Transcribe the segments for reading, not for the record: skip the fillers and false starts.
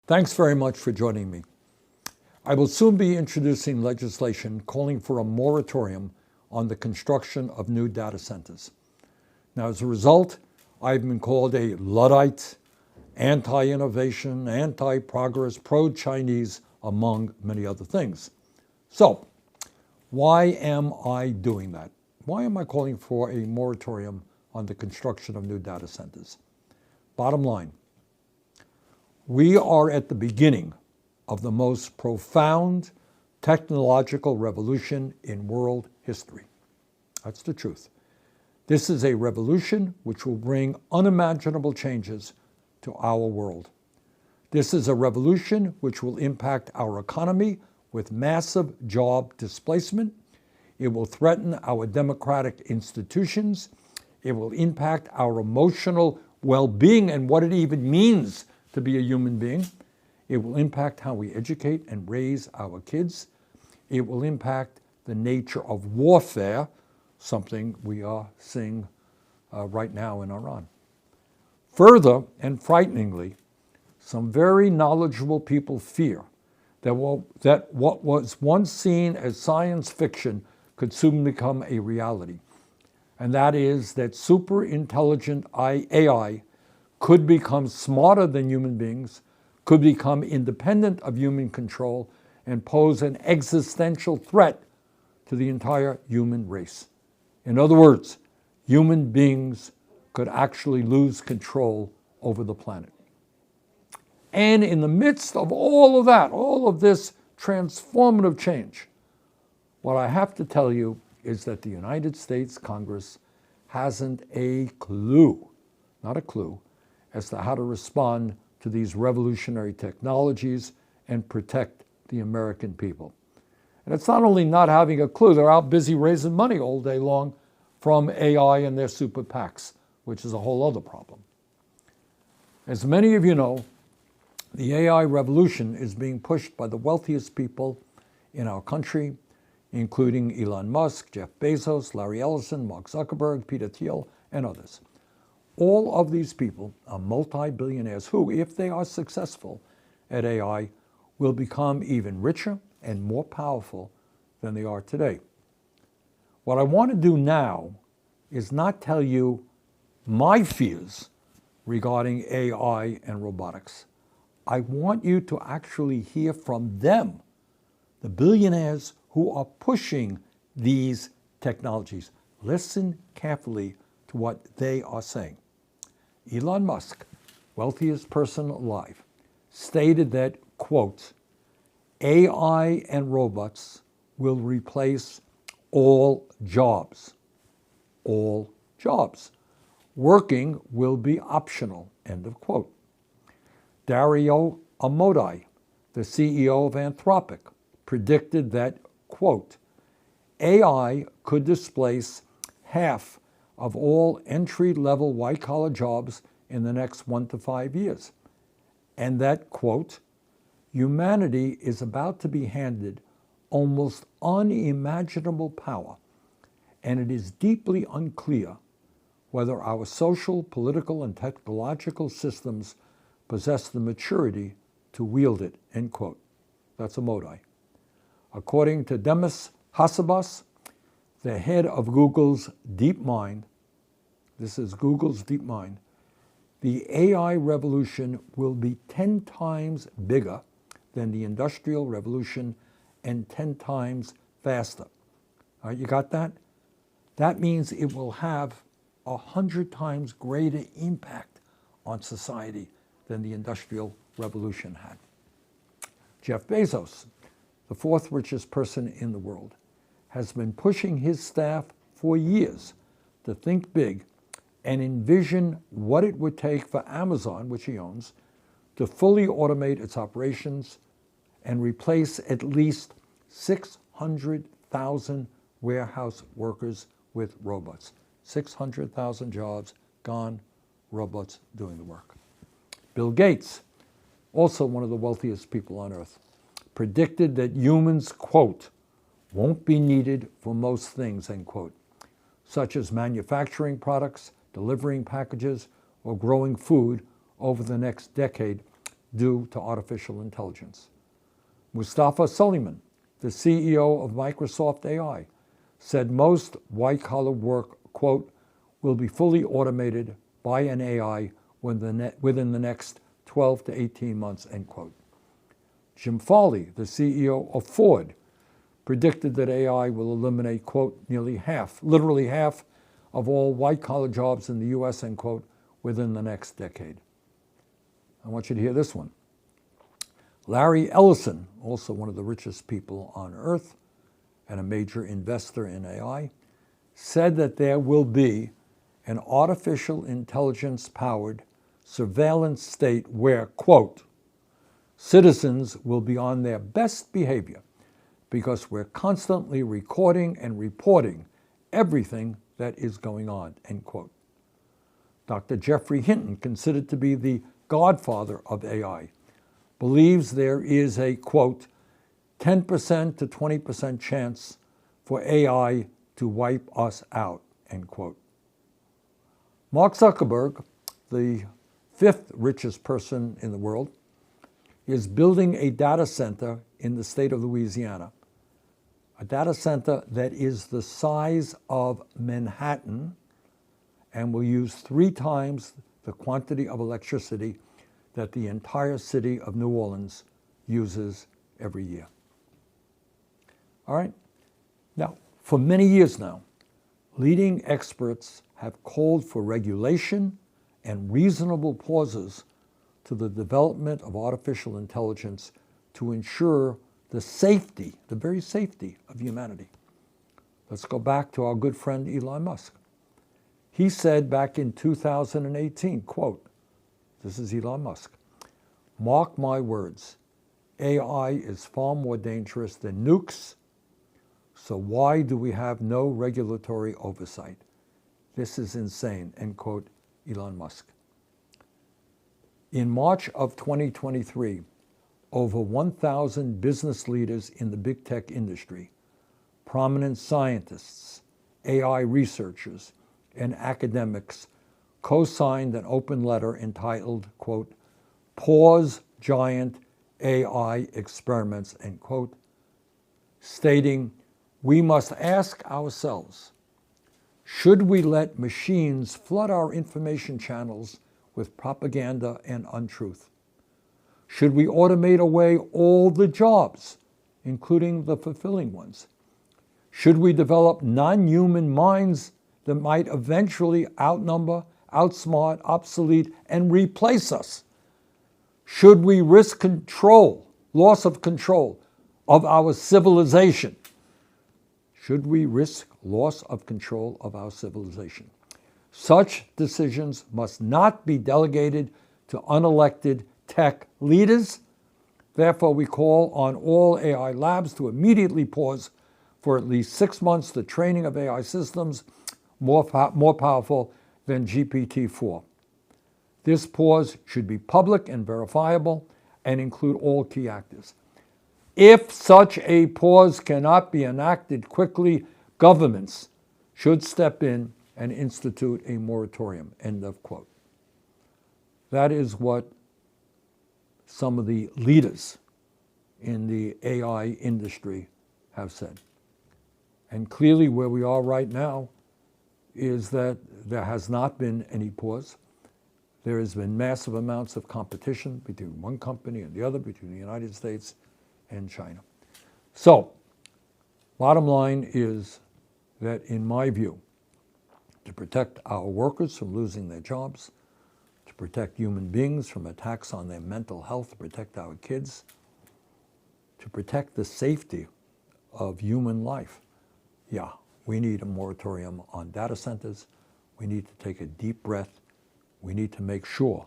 Thanks very much for joining me. I will soon be introducing legislation calling for a moratorium on the construction of new data centers. Now, as a result, I've been called a Luddite, anti-innovation, anti-progress, pro-Chinese, among many other things. So, why am I doing that? Why am I calling for a moratorium on the construction of new data centers? Bottom line, we are at the beginning of the most profound technological revolution in world history. That's the truth. This is a revolution which will bring unimaginable changes to our world. This is a revolution which will impact our economy with massive job displacement. It will threaten our democratic institutions. It will impact our emotional well-being and what it even means to be a human being. It will impact how we educate and raise our kids. It will impact the nature of warfare, something we are seeing right now in Iran. Further, and frighteningly, some very knowledgeable people fear that what was once seen as science fiction could soon become a reality. And that is that super intelligent AI could become smarter than human beings, could become independent of human control, and pose an existential threat to the entire human race. In other words, human beings could actually lose control over the planet. And in the midst of all of that, all of this transformative change, what I have to tell you is that the United States Congress hasn't a clue, not a clue, as to how to respond to these revolutionary technologies and protect the American people. And it's not only not having a clue, they're out busy raising money all day long from AI and their super PACs, which is a whole other problem. As many of you know, the AI revolution is being pushed by the wealthiest people in our country, including Elon Musk, Jeff Bezos, Larry Ellison, Mark Zuckerberg, Peter Thiel, and others. All of these people are multi-billionaires who, if they are successful at AI, will become even richer and more powerful than they are today. What I want to do now is not tell you my fears regarding AI and robotics. I want you to actually hear from them, the billionaires who are pushing these technologies. Listen carefully to what they are saying. Elon Musk, wealthiest person alive, stated that, quote, AI and robots will replace all jobs. All jobs. Working will be optional, end of quote. Dario Amodei, the CEO of Anthropic, predicted that, quote, AI could displace half of all entry-level white-collar jobs in the next 1 to 5 years. And that, quote, humanity is about to be handed almost unimaginable power, and it is deeply unclear whether our social, political, and technological systems possess the maturity to wield it, end quote. That's Amodei. According to Demis Hassabis, the head of Google's DeepMind, this is Google's DeepMind, the AI revolution will be 10 times bigger than the Industrial Revolution and 10 times faster. All right, you got that? That means it will have 100 times greater impact on society than the Industrial Revolution had. Jeff Bezos, the fourth richest person in the world, has been pushing his staff for years to think big and envision what it would take for Amazon, which he owns, to fully automate its operations and replace at least 600,000 warehouse workers with robots. 600,000 jobs gone, robots doing the work. Bill Gates, also one of the wealthiest people on earth, predicted that humans, quote, won't be needed for most things, end quote, such as manufacturing products, delivering packages, or growing food over the next decade due to artificial intelligence. Mustafa Suleyman, the CEO of Microsoft AI, said most white-collar work, quote, will be fully automated by an AI within the next 12 to 18 months, end quote. Jim Farley, the CEO of Ford, predicted that AI will eliminate, quote, literally half of all white-collar jobs in the U.S., end quote, within the next decade. I want you to hear this one. Larry Ellison, also one of the richest people on earth and a major investor in AI, said that there will be an artificial intelligence-powered surveillance state where, quote, citizens will be on their best behavior because we're constantly recording and reporting everything that is going on, end quote. Dr. Jeffrey Hinton, considered to be the godfather of AI, believes there is a, quote, 10% to 20% chance for AI to wipe us out, end quote. Mark Zuckerberg, the fifth richest person in the world, is building a data center in the state of Louisiana, a data center that is the size of Manhattan and will use 3 times the quantity of electricity that the entire city of New Orleans uses every year. All right? Now, for many years now, leading experts have called for regulation and reasonable pauses to the development of artificial intelligence to ensure the safety, the very safety of humanity. Let's go back to our good friend Elon Musk. He said back in 2018, quote, this is Elon Musk, mark my words, AI is far more dangerous than nukes, so why do we have no regulatory oversight? This is insane, end quote, Elon Musk. In March of 2023, over 1,000 business leaders in the big tech industry, prominent scientists, AI researchers, and academics co-signed an open letter entitled, quote, Pause Giant AI Experiments, end quote, stating, we must ask ourselves, should we let machines flood our information channels with propaganda and untruth? Should we automate away all the jobs, including the fulfilling ones? Should we develop non-human minds that might eventually outnumber, outsmart, obsolete, and replace us? Should we risk loss of control of our civilization? Should we risk loss of control of our civilization? Such decisions must not be delegated to unelected tech leaders. Therefore, we call on all AI labs to immediately pause for at least 6 months the training of AI systems more powerful than GPT-4. This pause should be public and verifiable and include all key actors. If such a pause cannot be enacted quickly, governments should step in and institute a moratorium, end of quote. That is what some of the leaders in the AI industry have said. And clearly where we are right now is that there has not been any pause. There has been massive amounts of competition between one company and the other, between the United States and China. So, bottom line is that in my view, to protect our workers from losing their jobs, to protect human beings from attacks on their mental health, to protect our kids, to protect the safety of human life, yeah, we need a moratorium on data centers. We need to take a deep breath. We need to make sure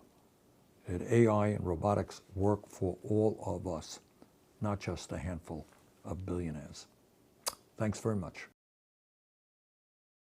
that AI and robotics work for all of us, not just a handful of billionaires. Thanks very much.